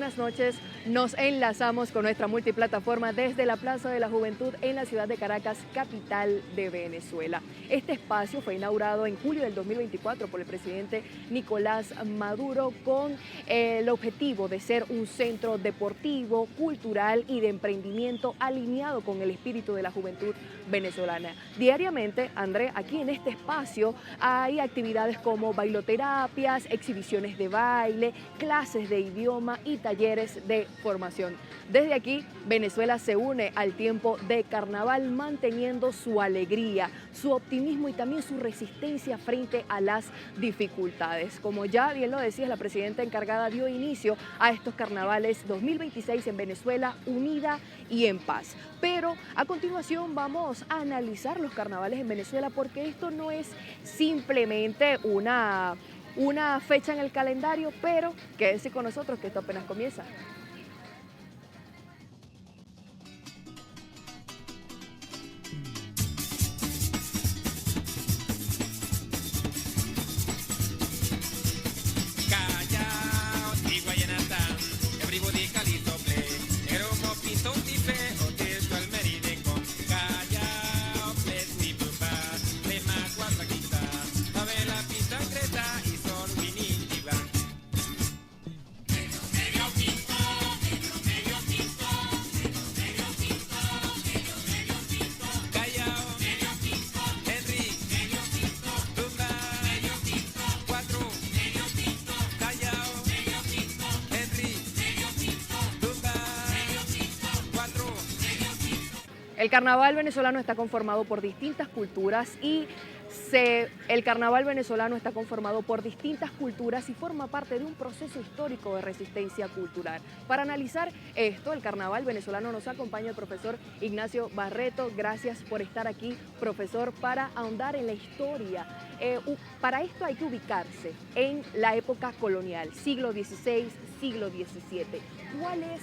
buenas noches. Nos enlazamos con nuestra multiplataforma desde la Plaza de la Juventud en la ciudad de Caracas, capital de Venezuela. Este espacio fue inaugurado en julio del 2024 por el presidente Nicolás Maduro con el objetivo de ser un centro deportivo, cultural y de emprendimiento alineado con el espíritu de la juventud venezolana. Diariamente, André, aquí en este espacio hay actividades como bailoterapias, exhibiciones de baile, clases de idioma y talleres de formación. Desde aquí, Venezuela se une al tiempo de carnaval manteniendo su alegría, su optimismo y también su resistencia frente a las dificultades. Como ya bien lo decías, la presidenta encargada dio inicio a estos carnavales 2026 en Venezuela unida y en paz. Pero a continuación vamos a analizar los carnavales en Venezuela porque esto no es simplemente una fecha en el calendario, pero quédense con nosotros que esto apenas comienza. El carnaval venezolano está conformado por distintas culturas y forma parte de un proceso histórico de resistencia cultural. Para analizar esto, el carnaval venezolano, nos acompaña el profesor Ignacio Barreto. Gracias por estar aquí, profesor, para ahondar en la historia. Para esto hay que ubicarse en la época colonial, siglo XVI, siglo XVII. ¿Cuál es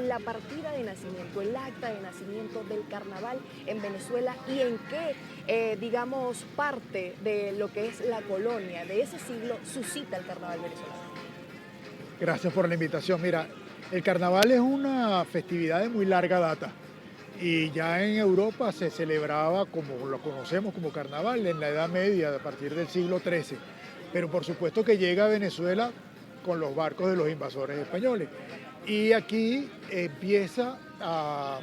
la partida de nacimiento, el acta de nacimiento del carnaval en Venezuela y en qué, digamos, parte de lo que es la colonia de ese siglo suscita el carnaval venezolano? Gracias por la invitación. Mira, el carnaval es una festividad de muy larga data y ya en Europa se celebraba como lo conocemos como carnaval en la Edad Media, a partir del siglo XIII. Pero por supuesto que llega a Venezuela con los barcos de los invasores españoles. Y aquí empieza a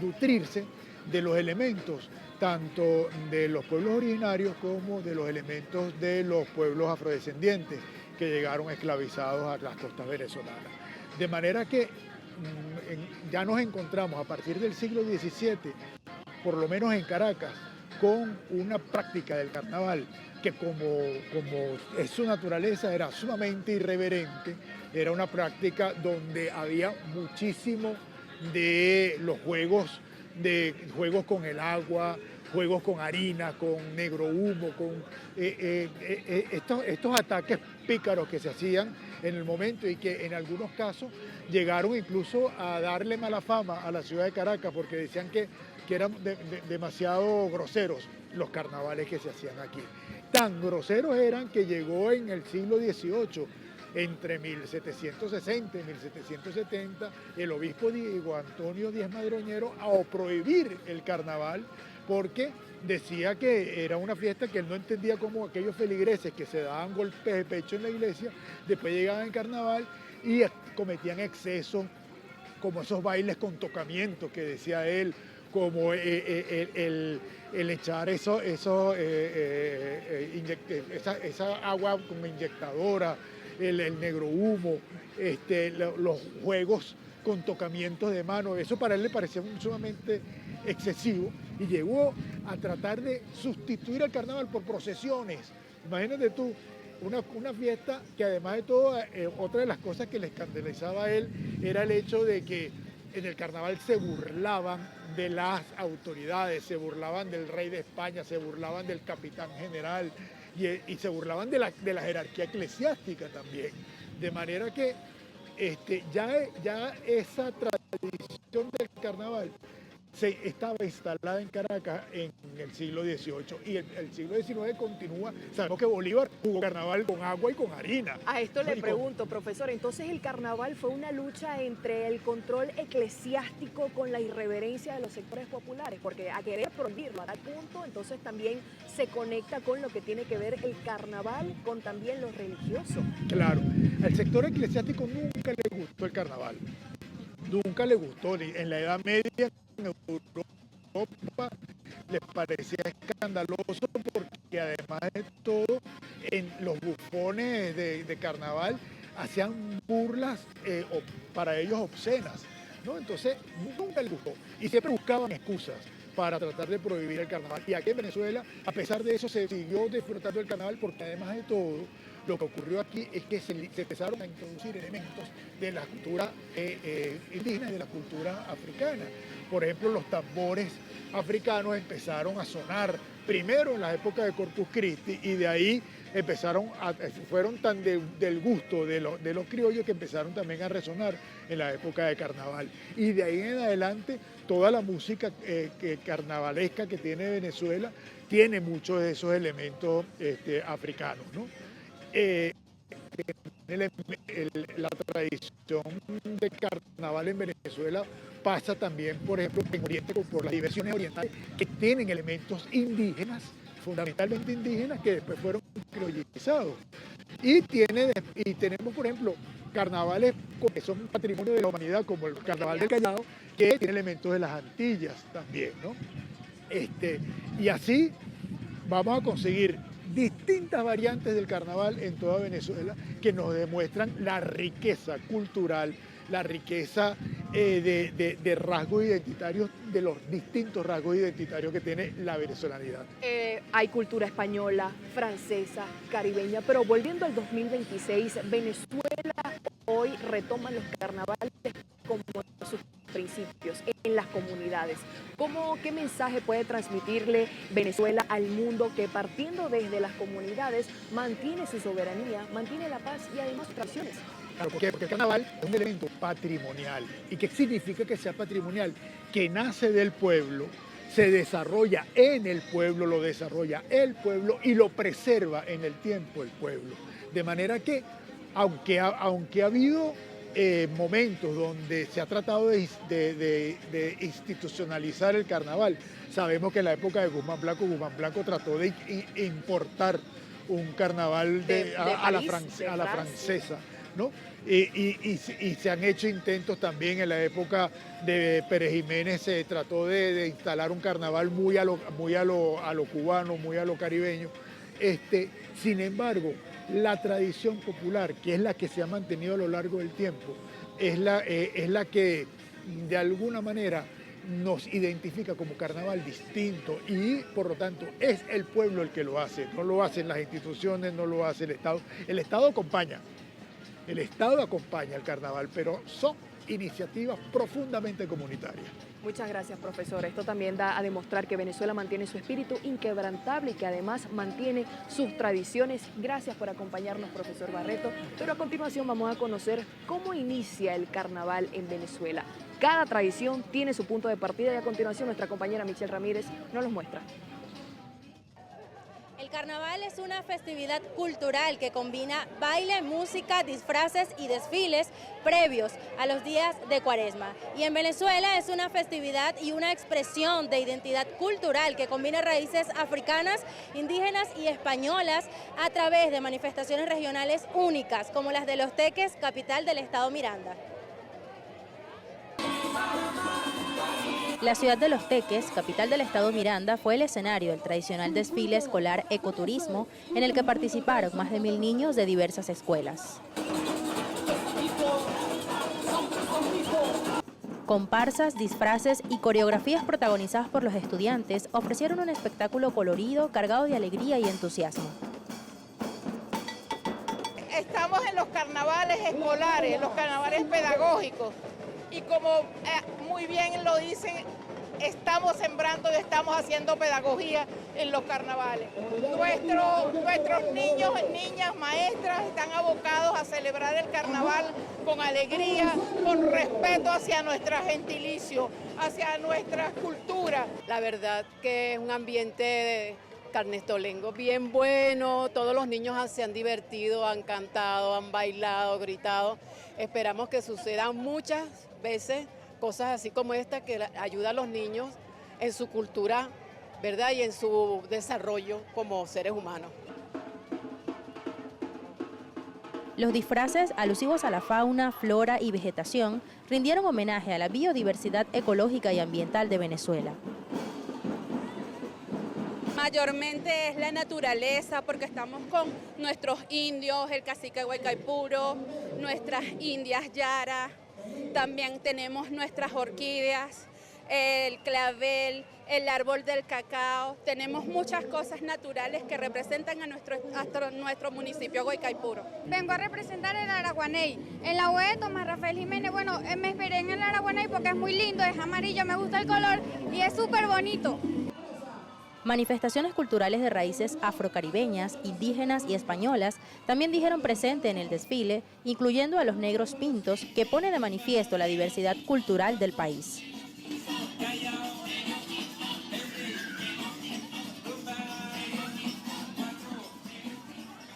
nutrirse de los elementos, tanto de los pueblos originarios como de los elementos de los pueblos afrodescendientes que llegaron esclavizados a las costas venezolanas. De manera que ya nos encontramos a partir del siglo XVII, por lo menos en Caracas, con una práctica del carnaval que como es su naturaleza era sumamente irreverente, era una práctica donde había muchísimo de los juegos con el agua, juegos con harina, con negro humo, con estos ataques pícaros que se hacían en el momento y que en algunos casos llegaron incluso a darle mala fama a la ciudad de Caracas porque decían que eran demasiado groseros los carnavales que se hacían aquí. Tan groseros eran que llegó en el siglo XVIII, entre 1760 y 1770, el obispo Diego Antonio Díez Madroñero a prohibir el carnaval porque decía que era una fiesta que él no entendía como aquellos feligreses que se daban golpes de pecho en la iglesia, después llegaban al carnaval y cometían excesos, como esos bailes con tocamiento que decía él, como el echar esa agua como inyectadora, el negro humo, los juegos con tocamientos de mano. Eso para él le parecía sumamente excesivo y llegó a tratar de sustituir al carnaval por procesiones. Imagínate tú, una fiesta que además de todo, otra de las cosas que le escandalizaba a él era el hecho de que en el carnaval se burlaban de las autoridades, se burlaban del rey de España, se burlaban del capitán general y se burlaban de la jerarquía eclesiástica también. De manera que ya esa tradición del carnaval estaba instalada en Caracas en el siglo XVIII y el siglo XIX continúa. Sabemos que Bolívar jugó carnaval con agua y con harina. A esto le pregunto, profesor, entonces el carnaval fue una lucha entre el control eclesiástico con la irreverencia de los sectores populares, porque a querer prohibirlo a tal punto, entonces también se conecta con lo que tiene que ver el carnaval con también lo religioso. Claro, al sector eclesiástico nunca le gustó el carnaval, nunca le gustó. En la Edad Media, en Europa, les parecía escandaloso porque además de todo, en los bufones de carnaval hacían burlas para ellos obscenas, ¿no? Entonces nunca les gustó y siempre buscaban excusas para tratar de prohibir el carnaval. Y aquí en Venezuela, a pesar de eso, se siguió disfrutando del carnaval porque además de todo, lo que ocurrió aquí es que se empezaron a introducir elementos de la cultura indígena y de la cultura africana. Por ejemplo, los tambores africanos empezaron a sonar primero en la época de Corpus Christi y de ahí fueron tan del gusto de los criollos que empezaron también a resonar en la época de carnaval. Y de ahí en adelante, toda la música carnavalesca que tiene Venezuela tiene muchos de esos elementos africanos, ¿no? La tradición de carnaval en Venezuela pasa también, por ejemplo, en Oriente por las diversiones orientales que tienen elementos indígenas, fundamentalmente indígenas, que después fueron criollizados. Y tenemos, por ejemplo, carnavales que son patrimonio de la humanidad, como el Carnaval del Callao, que tiene elementos de las Antillas también, ¿no? Y así vamos a conseguir distintas variantes del carnaval en toda Venezuela que nos demuestran la riqueza cultural, la riqueza de rasgos identitarios, de los distintos rasgos identitarios que tiene la venezolanidad. Hay cultura española, francesa, caribeña, pero volviendo al 2026, Venezuela hoy retoma los carnavales como sus principios en las comunidades. ¿Qué mensaje puede transmitirle Venezuela al mundo que partiendo desde las comunidades mantiene su soberanía, mantiene la paz y además sus tradiciones? Claro, porque el carnaval es un elemento patrimonial. ¿Y qué significa que sea patrimonial? Que nace del pueblo, se desarrolla en el pueblo, lo desarrolla el pueblo y lo preserva en el tiempo el pueblo. De manera que, aunque ha habido momentos donde se ha tratado de institucionalizar el carnaval, sabemos que en la época de Guzmán Blanco trató de importar un carnaval a la francesa, ¿no? Y se han hecho intentos también en la época de Pérez Jiménez, se trató de instalar un carnaval muy a lo cubano, muy a lo caribeño. Sin embargo, la tradición popular, que es la que se ha mantenido a lo largo del tiempo, es la que de alguna manera nos identifica como carnaval distinto y por lo tanto es el pueblo el que lo hace, no lo hacen las instituciones, no lo hace el Estado. El Estado acompaña el carnaval, pero son iniciativas profundamente comunitarias. Muchas gracias, profesor. Esto también da a demostrar que Venezuela mantiene su espíritu inquebrantable y que además mantiene sus tradiciones. Gracias por acompañarnos, profesor Barreto. Pero a continuación vamos a conocer cómo inicia el carnaval en Venezuela. Cada tradición tiene su punto de partida y a continuación nuestra compañera Michelle Ramírez nos los muestra. El carnaval es una festividad cultural que combina baile, música, disfraces y desfiles previos a los días de Cuaresma. Y en Venezuela es una festividad y una expresión de identidad cultural que combina raíces africanas, indígenas y españolas a través de manifestaciones regionales únicas, como las de Los Teques, capital del estado Miranda. La ciudad de Los Teques, capital del estado Miranda, fue el escenario del tradicional desfile escolar Ecoturismo, en el que participaron más de 1000 niños de diversas escuelas. Comparsas, disfraces y coreografías protagonizadas por los estudiantes ofrecieron un espectáculo colorido, cargado de alegría y entusiasmo. Estamos en los carnavales escolares, los carnavales pedagógicos. Y como muy bien lo dicen, estamos sembrando y estamos haciendo pedagogía en los carnavales. Nuestros niños, niñas, maestras están abocados a celebrar el carnaval con alegría, con respeto hacia nuestra gentilicio, hacia nuestra cultura. La verdad que es un ambiente de carnestolengo bien bueno, todos los niños se han divertido, han cantado, han bailado, gritado. Esperamos que sucedan muchas veces cosas así como esta que ayuda a los niños en su cultura, ¿verdad? Y en su desarrollo como seres humanos. Los disfraces alusivos a la fauna, flora y vegetación rindieron homenaje a la biodiversidad ecológica y ambiental de Venezuela. Mayormente es la naturaleza, porque estamos con nuestros indios, el cacique Guaycaipuro, nuestras indias yaras, también tenemos nuestras orquídeas, el clavel, el árbol del cacao, tenemos muchas cosas naturales que representan a nuestro municipio Guaycaipuro. Vengo a representar el Araguaney, en la UE de Tomás Rafael Jiménez. Bueno, me inspiré en el Araguaney porque es muy lindo, es amarillo, me gusta el color y es súper bonito. Manifestaciones culturales de raíces afrocaribeñas, indígenas y españolas también dijeron presente en el desfile, incluyendo a los negros pintos, que pone de manifiesto la diversidad cultural del país.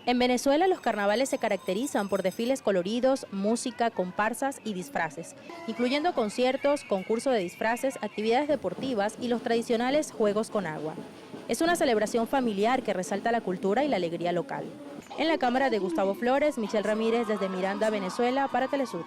En Venezuela los carnavales se caracterizan por desfiles coloridos, música, comparsas y disfraces, incluyendo conciertos, concurso de disfraces, actividades deportivas y los tradicionales juegos con agua. Es una celebración familiar que resalta la cultura y la alegría local. En la cámara de Gustavo Flores, Michelle Ramírez desde Miranda, Venezuela, para Telesur.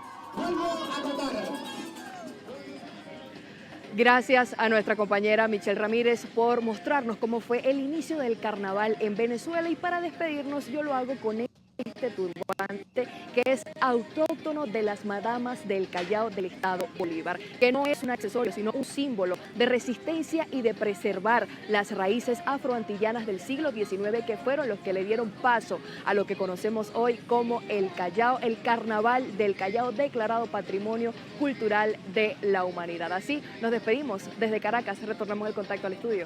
Gracias a nuestra compañera Michelle Ramírez por mostrarnos cómo fue el inicio del carnaval en Venezuela, y para despedirnos yo lo hago con este turbante que es autóctono de las madamas del Callao del Estado Bolívar, que no es un accesorio sino un símbolo de resistencia y de preservar las raíces afroantillanas del siglo XIX, que fueron los que le dieron paso a lo que conocemos hoy como el Callao, el Carnaval del Callao, declarado Patrimonio Cultural de la Humanidad. Así nos despedimos desde Caracas, retornamos el contacto al estudio.